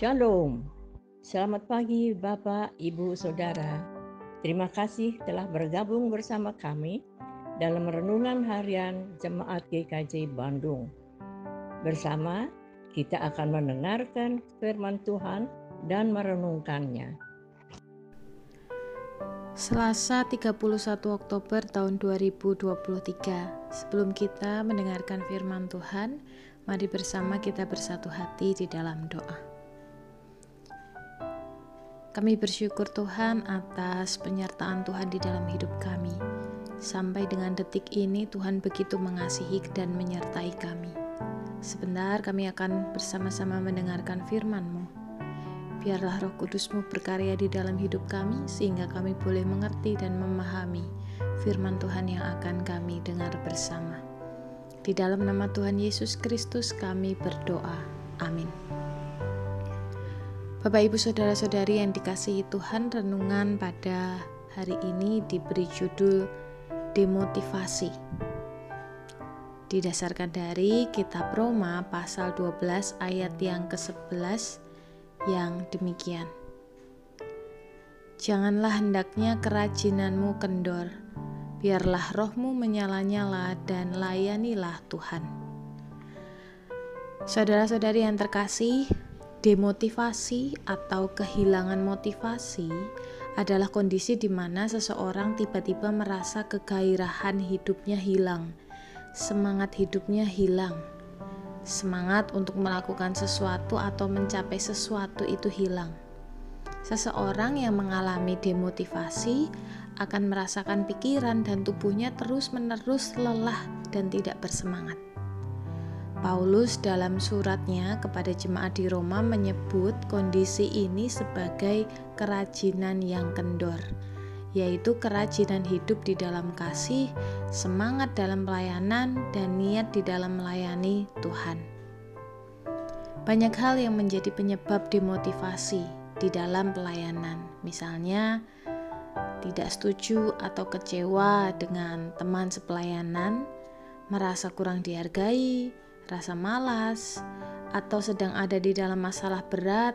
Shalom. Selamat pagi Bapak, Ibu, Saudara. Terima kasih telah bergabung bersama kami dalam renungan harian Jemaat GKJ Bandung. Bersama kita akan mendengarkan firman Tuhan dan merenungkannya. Selasa 31 Oktober tahun 2023. Sebelum kita mendengarkan firman Tuhan, mari bersama kita bersatu hati di dalam doa. Kami bersyukur Tuhan atas penyertaan Tuhan di dalam hidup kami. Sampai dengan detik ini Tuhan begitu mengasihi dan menyertai kami. Sebentar kami akan bersama-sama mendengarkan firman-Mu. Biarlah Roh Kudus-Mu berkarya di dalam hidup kami sehingga kami boleh mengerti dan memahami firman Tuhan yang akan kami dengar bersama. Di dalam nama Tuhan Yesus Kristus kami berdoa. Amin. Bapak, Ibu, Saudara-saudari yang dikasihi Tuhan, renungan pada hari ini diberi judul Demotivasi. Didasarkan dari kitab Roma pasal 12 ayat yang ke-11 yang demikian. Janganlah hendaknya kerajinanmu kendor, biarlah rohmu menyala-nyala dan layanilah Tuhan. Saudara-saudari yang terkasih, demotivasi atau kehilangan motivasi adalah kondisi di mana seseorang tiba-tiba merasa kegairahan hidupnya hilang, semangat hidupnya hilang. Semangat untuk melakukan sesuatu atau mencapai sesuatu itu hilang. Seseorang yang mengalami demotivasi akan merasakan pikiran dan tubuhnya terus-menerus lelah dan tidak bersemangat. Paulus dalam suratnya kepada jemaat di Roma menyebut kondisi ini sebagai kerajinan yang kendor, yaitu kerajinan hidup di dalam kasih, semangat dalam pelayanan, dan niat di dalam melayani Tuhan. Banyak hal yang menjadi penyebab demotivasi di dalam pelayanan, misalnya tidak setuju atau kecewa dengan teman sepelayanan, merasa kurang dihargai, rasa malas, atau sedang ada di dalam masalah berat,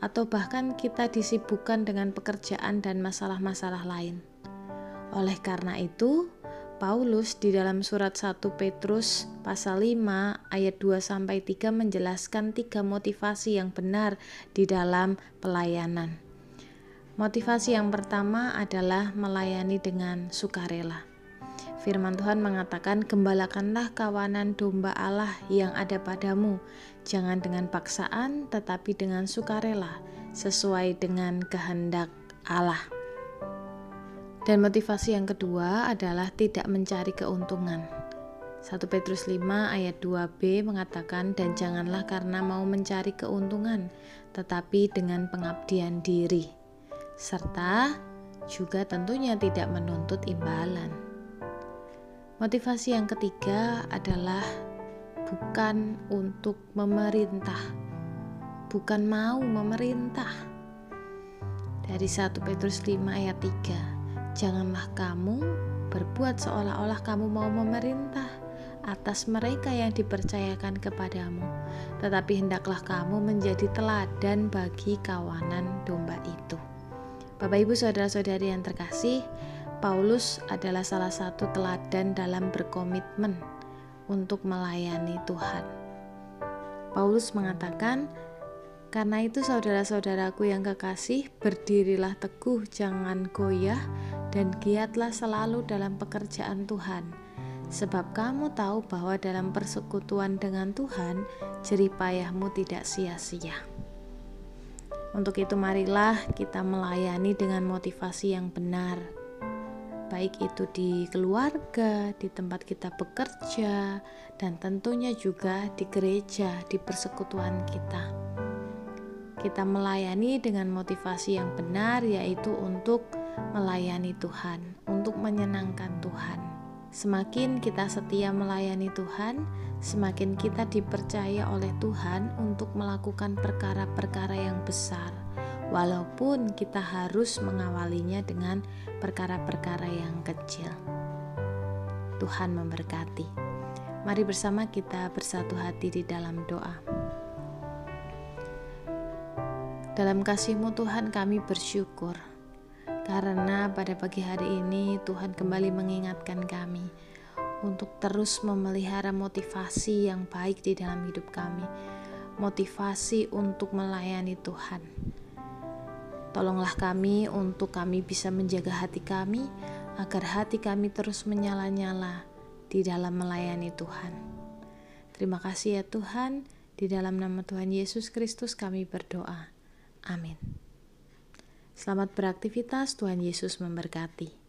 atau bahkan kita disibukkan dengan pekerjaan dan masalah-masalah lain. Oleh karena itu, Paulus di dalam surat 1 Petrus pasal 5 ayat 2-3 menjelaskan 3 motivasi yang benar di dalam pelayanan. Motivasi yang pertama adalah melayani dengan sukarela. Firman Tuhan mengatakan, gembalakanlah kawanan domba Allah yang ada padamu, jangan dengan paksaan tetapi dengan sukarela, sesuai dengan kehendak Allah. Dan motivasi yang kedua adalah tidak mencari keuntungan. 1 Petrus 5 ayat 2b mengatakan, dan janganlah karena mau mencari keuntungan, tetapi dengan pengabdian diri, serta juga tentunya tidak menuntut imbalan. Motivasi yang ketiga adalah bukan untuk memerintah, bukan mau memerintah. Dari 1 Petrus 5 ayat 3, janganlah kamu berbuat seolah-olah kamu mau memerintah atas mereka yang dipercayakan kepadamu, tetapi hendaklah kamu menjadi teladan bagi kawanan domba itu. Bapak, Ibu, Saudara-saudari yang terkasih, Paulus adalah salah satu teladan dalam berkomitmen untuk melayani Tuhan. Paulus mengatakan, karena itu saudara-saudaraku yang kekasih, berdirilah teguh, jangan goyah, dan giatlah selalu dalam pekerjaan Tuhan. Sebab kamu tahu bahwa dalam persekutuan dengan Tuhan, jerih payahmu tidak sia-sia. Untuk itu marilah kita melayani dengan motivasi yang benar, baik itu di keluarga, di tempat kita bekerja, dan tentunya juga di gereja, di persekutuan kita. Kita melayani dengan motivasi yang benar, yaitu untuk melayani Tuhan, untuk menyenangkan Tuhan. Semakin kita setia melayani Tuhan, semakin kita dipercaya oleh Tuhan untuk melakukan perkara-perkara yang besar, walaupun kita harus mengawalinya dengan perkara-perkara yang kecil. Tuhan memberkati. Mari bersama kita bersatu hati di dalam doa. Dalam kasih-Mu Tuhan kami bersyukur, karena pada pagi hari ini Tuhan kembali mengingatkan kami untuk terus memelihara motivasi yang baik di dalam hidup kami, motivasi untuk melayani Tuhan. Tolonglah kami untuk kami bisa menjaga hati kami, agar hati kami terus menyala-nyala di dalam melayani Tuhan. Terima kasih ya Tuhan, di dalam nama Tuhan Yesus Kristus kami berdoa. Amin. Selamat beraktivitas, Tuhan Yesus memberkati.